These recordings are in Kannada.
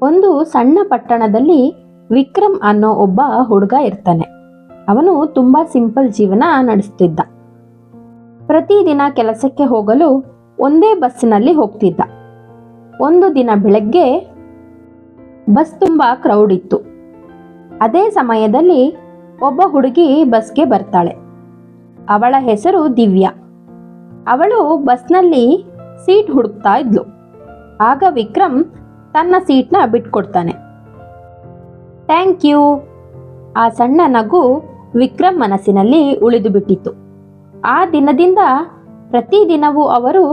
ಒಂದು ಸಣ್ಣ ಪಟ್ಟಣದಲ್ಲಿ ವಿಕ್ರಮ್ ಅನ್ನೋ ಒಬ್ಬ ಹುಡುಗ ಇರ್ತಾನೆ. ಅವನು ತುಂಬಾ ಸಿಂಪಲ್ ಜೀವನ ನಡೆಸ್ತಿದ್ದ. ಪ್ರತಿದಿನ ಕೆಲಸಕ್ಕೆ ಹೋಗಲು ಒಂದೇ ಬಸ್ಸಿನಲ್ಲಿ ಹೋಗ್ತಿದ್ದ. ಒಂದು ದಿನ ಬೆಳಗ್ಗೆ ಬಸ್ ತುಂಬಾ ಕ್ರೌಡ್ ಇತ್ತು. ಅದೇ ಸಮಯದಲ್ಲಿ ಒಬ್ಬ ಹುಡುಗಿ ಬಸ್ಗೆ ಬರ್ತಾಳೆ. ಅವಳ ಹೆಸರು ದಿವ್ಯಾ. ಅವಳು ಬಸ್ನಲ್ಲಿ ಸೀಟ್ ಹುಡುಕ್ತಾ ಇದ್ಲು. ಆಗ ವಿಕ್ರಮ್ ತನ್ನ ಸೀಟ್ನ ಬಿಟ್ಕೊಡ್ತಾನೆ. Thank you. ಆ ಸಣ್ಣ ನಗು ವಿಕ್ರಮ್ ಮನಸ್ಸಿನಲ್ಲಿ ಉಳಿದು ಬಿಟ್ಟಿತ್ತು. ಆ ದಿನದಿಂದ ಪ್ರತಿದಿನವೂ ಅವರು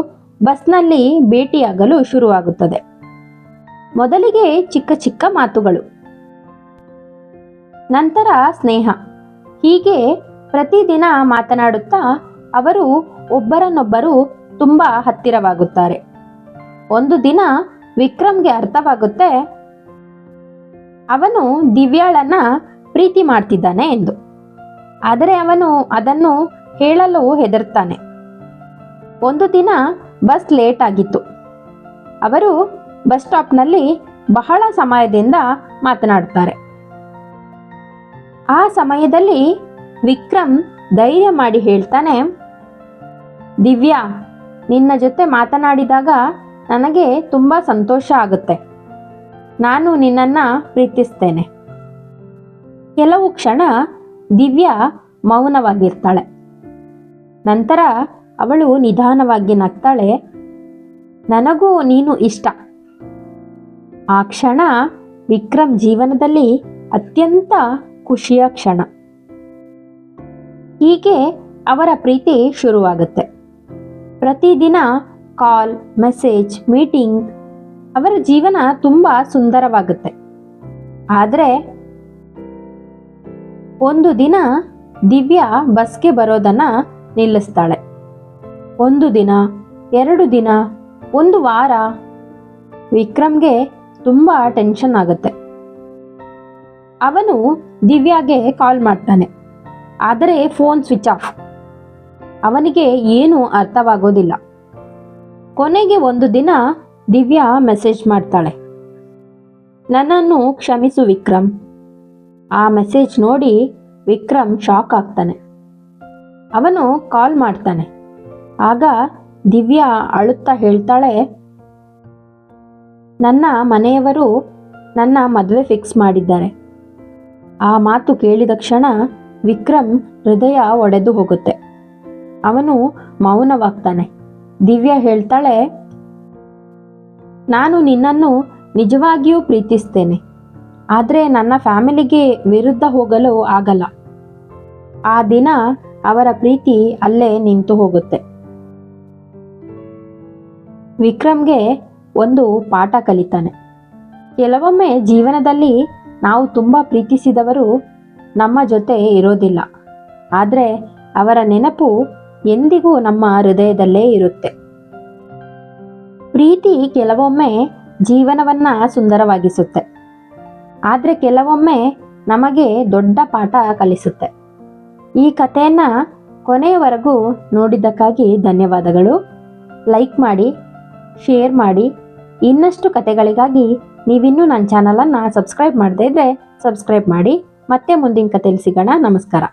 ಬಸ್ನಲ್ಲಿ ಭೇಟಿಯಾಗಲು ಶುರುವಾಗುತ್ತದೆ. ಮೊದಲಿಗೆ ಚಿಕ್ಕ ಚಿಕ್ಕ ಮಾತುಗಳು, ನಂತರ ಸ್ನೇಹ. ಹೀಗೆ ಪ್ರತಿದಿನ ಮಾತನಾಡುತ್ತಾ ಅವರು ಒಬ್ಬರನ್ನೊಬ್ಬರು ತುಂಬಾ ಹತ್ತಿರವಾಗುತ್ತಾರೆ. ಒಂದು ದಿನ ವಿಕ್ರಮ್ಗೆ ಅರ್ಥವಾಗುತ್ತೆ ಅವನು ದಿವ್ಯಾಳನ್ನ ಪ್ರೀತಿ ಮಾಡ್ತಿದ್ದಾನೆ ಎಂದು. ಆದರೆ ಅವನು ಅದನ್ನು ಹೇಳಲು ಹೆದರ್ತಾನೆ. ಒಂದು ದಿನ ಬಸ್ ಲೇಟ್ ಆಗಿತ್ತು. ಅವರು ಬಸ್ ಸ್ಟಾಪ್ನಲ್ಲಿ ಬಹಳ ಸಮಯದಿಂದ ಮಾತನಾಡ್ತಾರೆ. ಆ ಸಮಯದಲ್ಲಿ ವಿಕ್ರಮ್ ಧೈರ್ಯ ಮಾಡಿ ಹೇಳ್ತಾನೆ, ದಿವ್ಯಾ, ನಿನ್ನ ಜೊತೆ ಮಾತನಾಡಿದಾಗ ನನಗೆ ತುಂಬ ಸಂತೋಷ ಆಗುತ್ತೆ. ನಾನು ನಿನ್ನನ್ನು ಪ್ರೀತಿಸ್ತೇನೆ. ಕೆಲವು ಕ್ಷಣ ದಿವ್ಯಾ ಮೌನವಾಗಿರ್ತಾಳೆ. ನಂತರ ಅವಳು ನಿಧಾನವಾಗಿ ನಗ್ತಾಳೆ, ನನಗೂ ನೀನು ಇಷ್ಟ. ಆ ಕ್ಷಣ ವಿಕ್ರಮ್ ಜೀವನದಲ್ಲಿ ಅತ್ಯಂತ ಖುಷಿಯ ಕ್ಷಣ. ಹೀಗೆ ಅವರ ಪ್ರೀತಿ ಶುರುವಾಗುತ್ತೆ. ಪ್ರತಿದಿನ ಕಾಲ್, ಮೆಸೇಜ್, ಮೀಟಿಂಗ್. ಅವರ ಜೀವನ ತುಂಬ ಸುಂದರವಾಗುತ್ತೆ. ಆದರೆ ಒಂದು ದಿನ ದಿವ್ಯಾ ಬಸ್ಗೆ ಬರೋದನ್ನ ನಿಲ್ಲಿಸ್ತಾಳೆ. ಒಂದು ದಿನ, 2 ದಿನ, 1 ವಾರ. ವಿಕ್ರಮ್ಗೆ ತುಂಬ ಟೆನ್ಷನ್ ಆಗುತ್ತೆ. ಅವನು ದಿವ್ಯಾಗೆ ಕಾಲ್ ಮಾಡ್ತಾನೆ. ಆದರೆ ಫೋನ್ ಸ್ವಿಚ್ ಆಫ್. ಅವನಿಗೆ ಏನೂ ಅರ್ಥವಾಗೋದಿಲ್ಲ. ಕೊನೆಗೆ ಒಂದು ದಿನ ದಿವ್ಯಾ ಮೆಸೇಜ್ ಮಾಡ್ತಾಳೆ, ನನ್ನನ್ನು ಕ್ಷಮಿಸು ವಿಕ್ರಮ್. ಆ ಮೆಸೇಜ್ ನೋಡಿ ವಿಕ್ರಮ್ ಶಾಕ್ ಆಗ್ತಾನೆ. ಅವನು ಕಾಲ್ ಮಾಡ್ತಾನೆ. ಆಗ ದಿವ್ಯಾ ಅಳುತ್ತಾ ಹೇಳ್ತಾಳೆ, ನನ್ನ ಮನೆಯವರು ನನ್ನ ಮದುವೆ ಫಿಕ್ಸ್ ಮಾಡಿದ್ದಾರೆ. ಆ ಮಾತು ಕೇಳಿದ ಕ್ಷಣ ವಿಕ್ರಮ್ ಹೃದಯ ಒಡೆದು ಹೋಗುತ್ತೆ. ಅವನು ಮೌನವಾಗ್ತಾನೆ. ದಿವ್ಯಾ ಹೇಳ್ತಾಳೆ, ನಾನು ನಿನ್ನನ್ನು ನಿಜವಾಗಿಯೂ ಪ್ರೀತಿಸ್ತೇನೆ. ಆದರೆ ನನ್ನ ಫ್ಯಾಮಿಲಿಗೆ ವಿರುದ್ಧ ಹೋಗಲು ಆಗಲ್ಲ. ಆ ದಿನ ಅವರ ಪ್ರೀತಿ ಅಲ್ಲೇ ನಿಂತು ಹೋಗುತ್ತೆ. ವಿಕ್ರಮ್ಗೆ ಒಂದು ಪಾಠ ಕಲಿತಾನೆ. ಕೆಲವೊಮ್ಮೆ ಜೀವನದಲ್ಲಿ ನಾವು ತುಂಬ ಪ್ರೀತಿಸಿದವರು ನಮ್ಮ ಜೊತೆ ಇರೋದಿಲ್ಲ. ಆದರೆ ಅವರ ನೆನಪು ಎಂದಿಗೂ ನಮ್ಮ ಹೃದಯದಲ್ಲೇ ಇರುತ್ತೆ. ಪ್ರೀತಿ ಕೆಲವೊಮ್ಮೆ ಜೀವನವನ್ನ ಸುಂದರವಾಗಿಸುತ್ತೆ. ಆದರೆ ಕೆಲವೊಮ್ಮೆ ನಮಗೆ ದೊಡ್ಡ ಪಾಠ ಕಲಿಸುತ್ತೆ. ಈ ಕಥೆಯನ್ನ ಕೊನೆಯವರೆಗೂ ನೋಡಿದ್ದಕ್ಕಾಗಿ ಧನ್ಯವಾದಗಳು. ಲೈಕ್ ಮಾಡಿ, ಶೇರ್ ಮಾಡಿ. ಇನ್ನಷ್ಟು ಕಥೆಗಳಿಗಾಗಿ ನೀವಿನ್ನೂ ನನ್ನ ಚಾನಲನ್ನು ಸಬ್ಸ್ಕ್ರೈಬ್ ಮಾಡದೇ ಇದ್ದರೆ ಸಬ್ಸ್ಕ್ರೈಬ್ ಮಾಡಿ. ಮತ್ತೆ ಮುಂದಿನ ಕಥೆಯಲ್ಲಿ ಸಿಗೋಣ. ನಮಸ್ಕಾರ.